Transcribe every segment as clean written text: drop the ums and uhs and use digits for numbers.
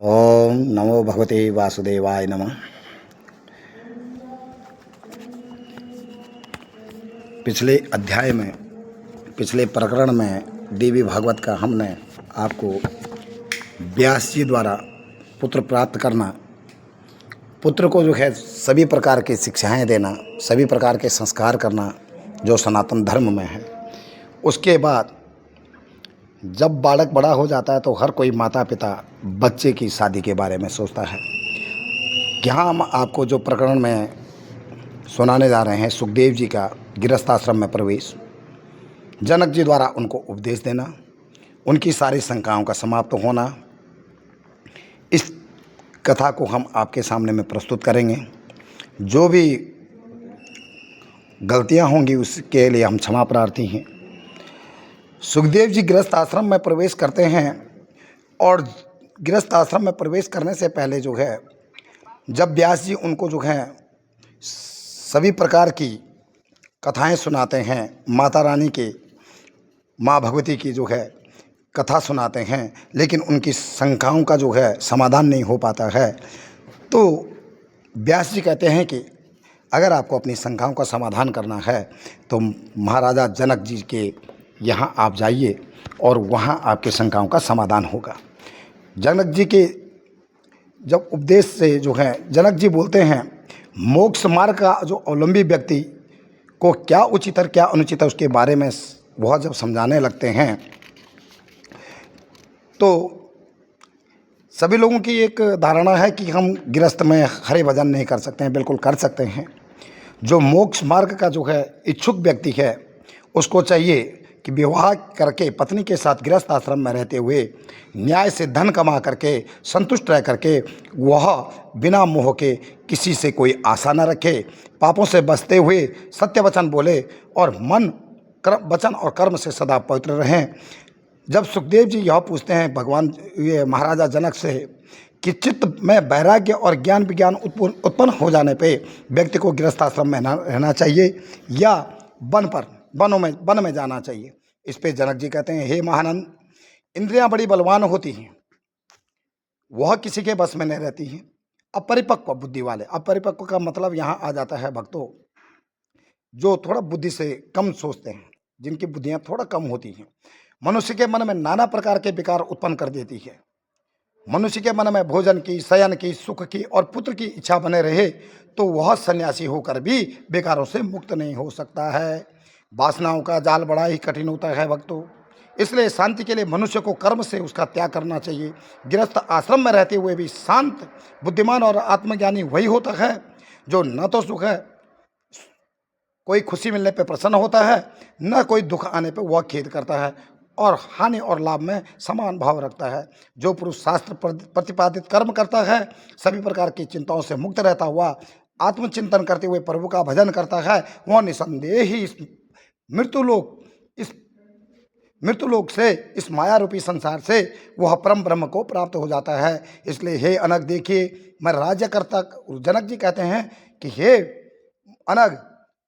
ओम नमो भगवते वासुदेवाय नमः। पिछले अध्याय में, पिछले प्रकरण में देवी भागवत का हमने आपको व्यास जी द्वारा पुत्र प्राप्त करना, पुत्र को जो है सभी प्रकार की शिक्षाएं देना, सभी प्रकार के संस्कार करना जो सनातन धर्म में है। उसके बाद जब बालक बड़ा हो जाता है तो हर कोई माता पिता बच्चे की शादी के बारे में सोचता है। यहाँ हम आपको जो प्रकरण में सुनाने जा रहे हैं, सुखदेव जी का गृहस्थ आश्रम में प्रवेश, जनक जी द्वारा उनको उपदेश देना, उनकी सारी शंकाओं का समाप्त होना, इस कथा को हम आपके सामने में प्रस्तुत करेंगे। जो भी गलतियां होंगी उसके लिए हम क्षमा प्रार्थी हैं। सुखदेव जी गृहस्थ आश्रम में प्रवेश करते हैं और गृहस्थ आश्रम में प्रवेश करने से पहले जो है, जब व्यास जी उनको जो है सभी प्रकार की कथाएं सुनाते हैं, माता रानी के, माँ भगवती की जो है कथा सुनाते हैं, लेकिन उनकी शंकाओं का जो है समाधान नहीं हो पाता है, तो व्यास जी कहते हैं कि अगर आपको अपनी शंकाओं का समाधान करना है तो महाराजा जनक जी के यहाँ आप जाइए और वहाँ आपके शंकाओं का समाधान होगा। जनक जी के जब उपदेश से जो है, जनक जी बोलते हैं मोक्ष मार्ग का जो अवलंबी व्यक्ति को क्या उचित और क्या अनुचित है उसके बारे में वह जब समझाने लगते हैं तो सभी लोगों की एक धारणा है कि हम गृहस्थ में हरे भजन नहीं कर सकते हैं। बिल्कुल कर सकते हैं। जो मोक्ष मार्ग का जो है इच्छुक व्यक्ति है उसको चाहिए कि विवाह करके पत्नी के साथ गृहस्थ आश्रम में रहते हुए न्याय से धन कमा करके संतुष्ट रह करके वह बिना मोह के किसी से कोई आशा न रखे, पापों से बचते हुए सत्य वचन बोले और मन वचन और कर्म से सदा पवित्र रहें। जब सुखदेव जी यह पूछते हैं भगवान ये महाराजा जनक से कि चित्त में वैराग्य और ज्ञान विज्ञान उत्पन्न हो जाने पे व्यक्ति को गृहस्थ आश्रम में रहना चाहिए या वन में जाना चाहिए, इस पे जनक जी कहते हैं हे महानंद, इंद्रियां बड़ी बलवान होती हैं, वह किसी के बस में नहीं रहती हैं। अपरिपक्व बुद्धि वाले, अपरिपक्व का मतलब यहाँ आ जाता है भक्तों जो थोड़ा बुद्धि से कम सोचते हैं, जिनकी बुद्धियां थोड़ा कम होती हैं, मनुष्य के मन में नाना प्रकार के विकार उत्पन्न कर देती है। मनुष्य के मन में भोजन की, शयन की, सुख की और पुत्र की इच्छा बने रहे तो वह सन्यासी होकर भी विकारों से मुक्त नहीं हो सकता है। वासनाओं का जाल बड़ा ही कठिन होता है भक्तों, इसलिए शांति के लिए मनुष्य को कर्म से उसका त्याग करना चाहिए। गृहस्थ आश्रम में रहते हुए भी शांत, बुद्धिमान और आत्मज्ञानी वही होता है जो न तो सुख है, कोई खुशी मिलने पे प्रसन्न होता है, न कोई दुख आने पे वह खेद करता है और हानि और लाभ में समान भाव रखता है। जो पुरुष शास्त्र प्रतिपादित कर्म करता है, सभी प्रकार की चिंताओं से मुक्त रहता हुआ आत्मचिंतन करते हुए प्रभु का भजन करता है, वह निसंदेह ही इस मृत्युलोक से, इस माया रूपी संसार से वह परम ब्रह्म को प्राप्त हो जाता है। इसलिए हे अनग देखिए, मैं राज्य करता, जनक जी कहते हैं कि हे अनग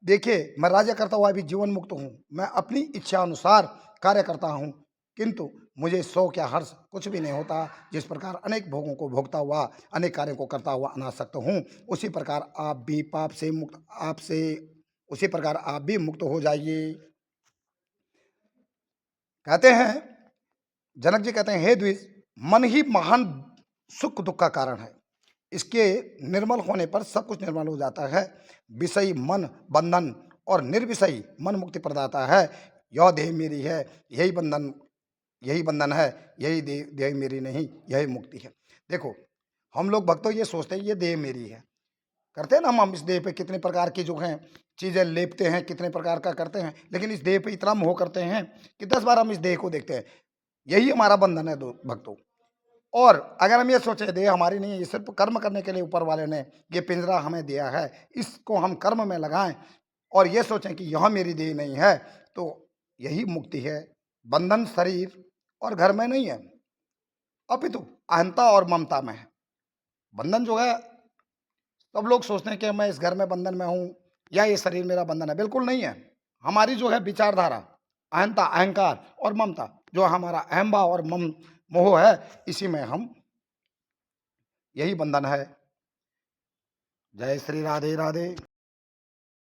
देखिए, मैं राज्य करता हुआ भी जीवन मुक्त हूँ, मैं अपनी इच्छा अनुसार कार्य करता हूँ, किंतु मुझे शोक या हर्ष कुछ भी नहीं होता। जिस प्रकार अनेक भोगों को भोगता हुआ, अनेक कार्यों को करता हुआ अनासक्त हूँ, उसी प्रकार आप भी पाप से मुक्त, उसी प्रकार आप भी मुक्त हो जाइए। कहते हैं, जनक जी कहते हैं हे द्विज, मन ही महान सुख दुख का कारण है, इसके निर्मल होने पर सब कुछ निर्मल हो जाता है। विषयी मन बंधन और निर्विषयी मन मुक्ति प्रदाता है। यह देह मेरी है, यही बंधन है, यही देह मेरी नहीं, यही मुक्ति है। देखो, हम लोग भक्तों ये सोचते हैं ये देह मेरी है, करते हैं ना हम इस देह पे कितने प्रकार की जो हैं चीज़ें लेपते हैं, कितने प्रकार का करते हैं, लेकिन इस देह पे इतना मोह करते हैं कि 10 बार हम इस देह को देखते हैं। यही हमारा बंधन है भक्तों। और अगर हम ये सोचे देह हमारी नहीं है, ये सिर्फ कर्म करने के लिए ऊपर वाले ने ये पिंजरा हमें दिया है, इसको हम कर्म में लगाएं और ये सोचें कि यह मेरी देह नहीं है, तो यही मुक्ति है। बंधन शरीर और घर में नहीं है, अपितु अहंता और ममता में है। बंधन जो है, सब लोग सोचते हैं कि मैं इस घर में बंधन में हूँ या ये शरीर मेरा बंधन है, बिल्कुल नहीं है। हमारी जो है विचारधारा, अहंता, अहंकार और ममता, जो हमारा अहम भाव और मोह है, इसी में हम यही बंधन है। जय श्री राधे राधे।